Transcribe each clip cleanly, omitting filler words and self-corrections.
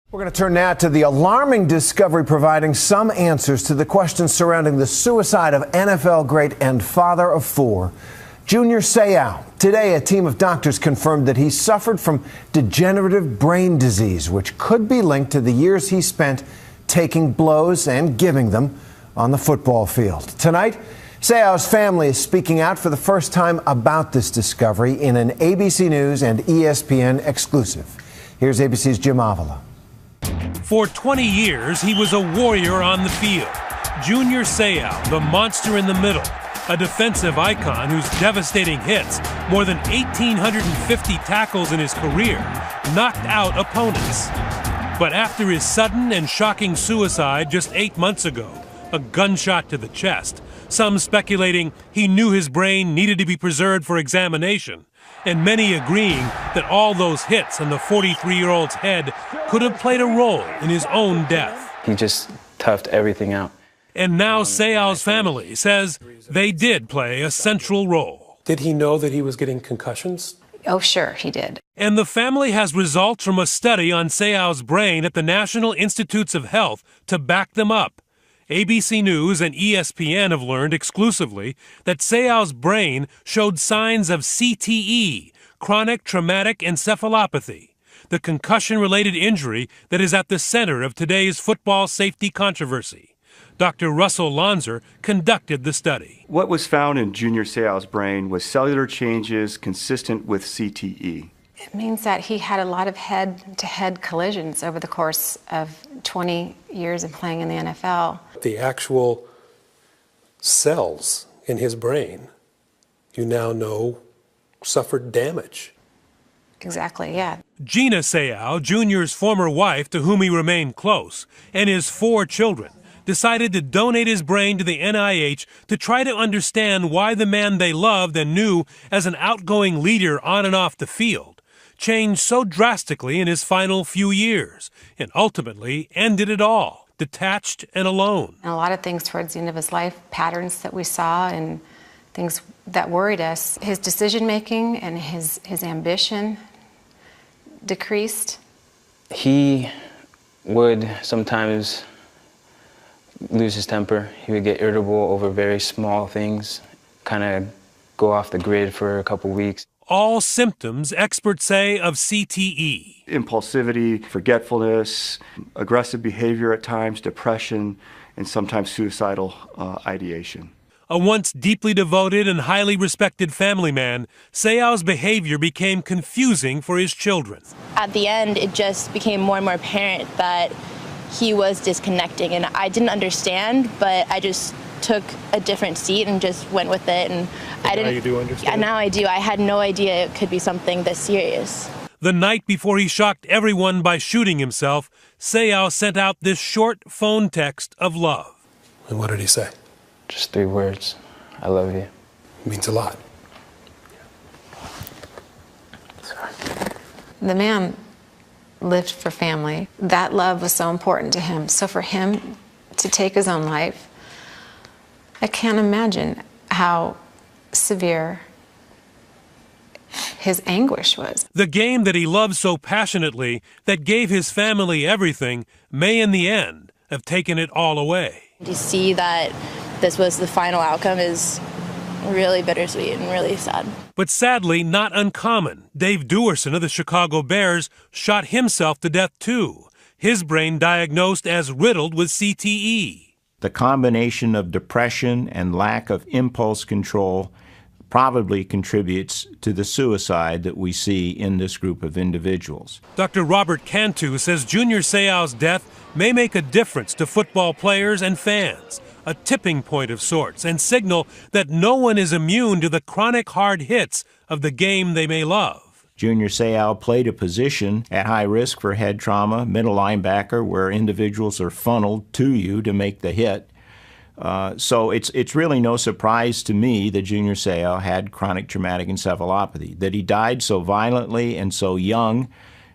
We're going to turn now to the alarming discovery providing some answers to the questions surrounding the suicide of NFL great and father of four, Junior Seau. Today, a team of doctors confirmed that he suffered from degenerative brain disease, which could be linked to the years he spent taking blows and giving them on the football field. Tonight, Seau's family is speaking out for the first time about this discovery in an ABC News and ESPN exclusive. Here's ABC's Jim Avila. For 20 years, he was a warrior on the field. Junior Seau, the monster in the middle, a defensive icon whose devastating hits, more than 1,850 tackles in his career, knocked out opponents. But after his sudden and shocking suicide just 8 months ago, a gunshot to the chest, some speculating he knew his brain needed to be preserved for examination, and many agreeing that all those hits on the 43-year-old's head could have played a role in his own death. He just toughed everything out. And now Seau's family says they did play a central role. Did he know that he was getting concussions? Oh, sure, he did. And the family has results from a study on Seau's brain at the National Institutes of Health to back them up. ABC News and ESPN have learned exclusively that Seau's brain showed signs of CTE, chronic traumatic encephalopathy, the concussion-related injury that is at the center of today's football safety controversy. Dr. Russell Lonzer conducted the study. What was found in Junior Seau's brain was cellular changes consistent with CTE. It means that he had a lot of head-to-head collisions over the course of 20 years of playing in the NFL. The actual cells in his brain, you now know, suffered damage. Exactly, yeah. Gina Seau, Junior's former wife to whom he remained close, and his 4 children, decided to donate his brain to the NIH to try to understand why the man they loved and knew as an outgoing leader on and off the field changed so drastically in his final few years and ultimately ended it all, detached and alone. And a lot of things towards the end of his life, patterns that we saw and things that worried us. His decision-making and his ambition decreased. He would sometimes lose his temper. He would get irritable over very small things, kind of go off the grid for a couple weeks. All symptoms, experts say, of CTE. Impulsivity, forgetfulness, aggressive behavior at times, depression, and sometimes suicidal ideation. A once deeply devoted and highly respected family man, Seau's behavior became confusing for his children. At the end, it just became more and more apparent that he was disconnecting, and I didn't understand, but I just took a different seat and just went with it. And I didn't. Now you do understand? Yeah, now I do. I had no idea it could be something this serious. The night before he shocked everyone by shooting himself, Seau sent out this short phone text of love. And what did he say? Just 3 words. I love you. It means a lot. Sorry. The man lived for family. That love was so important to him. So for him to take his own life, I can't imagine how severe his anguish was. The game that he loved so passionately, that gave his family everything, may in the end have taken it all away. To see that this was the final outcome is really bittersweet and really sad. But sadly, not uncommon. Dave Duerson of the Chicago Bears shot himself to death too. His brain diagnosed as riddled with CTE. The combination of depression and lack of impulse control probably contributes to the suicide that we see in this group of individuals. Dr. Robert Cantu says Junior Seau's death may make a difference to football players and fans, a tipping point of sorts, and signal that no one is immune to the chronic hard hits of the game they may love. Junior Seau played a position at high risk for head trauma, middle linebacker, where individuals are funneled to you to make the hit. So it's really no surprise to me that Junior Seau had chronic traumatic encephalopathy. That he died so violently and so young,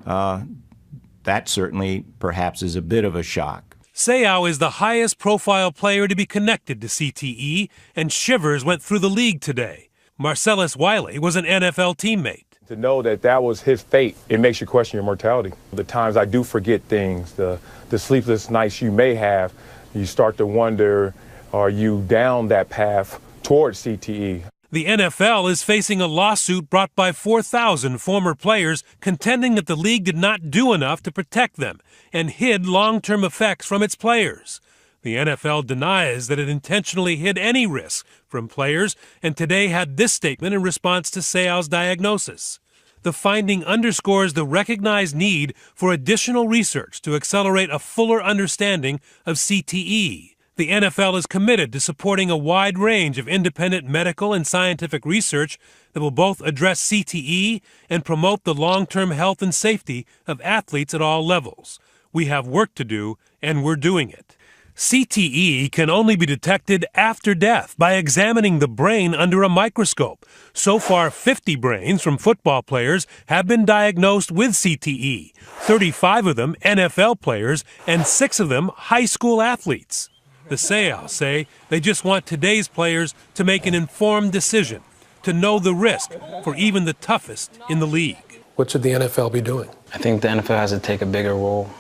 that certainly perhaps is a bit of a shock. Seau is the highest profile player to be connected to CTE, and shivers went through the league today. Marcellus Wiley was an NFL teammate. To know that that was his fate, it makes you question your mortality. The times I do forget things, the sleepless nights you may have, you start to wonder, are you down that path towards CTE? The NFL is facing a lawsuit brought by 4,000 former players contending that the league did not do enough to protect them and hid long-term effects from its players. The NFL denies that it intentionally hid any risk from players and today had this statement in response to Seau's diagnosis. The finding underscores the recognized need for additional research to accelerate a fuller understanding of CTE. The NFL is committed to supporting a wide range of independent medical and scientific research that will both address CTE and promote the long-term health and safety of athletes at all levels. We have work to do, and we're doing it. CTE can only be detected after death by examining the brain under a microscope. So far, 50 brains from football players have been diagnosed with CTE, 35 of them NFL players, and 6 of them high school athletes. The Seau say they just want today's players to make an informed decision, to know the risk for even the toughest in the league. What should the NFL be doing? I think the NFL has to take a bigger role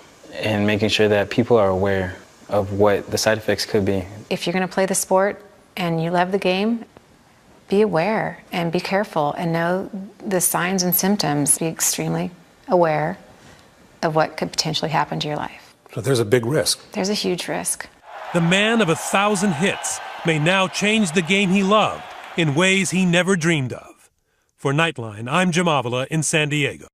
in making sure that people are aware of what the side effects could be. If you're going to play the sport and you love the game, be aware and be careful and know the signs and symptoms. Be extremely aware of what could potentially happen to your life. So there's a big risk. There's a huge risk. The man of 1,000 hits may now change the game he loved in ways he never dreamed of. For Nightline, I'm Jim Avila in San Diego.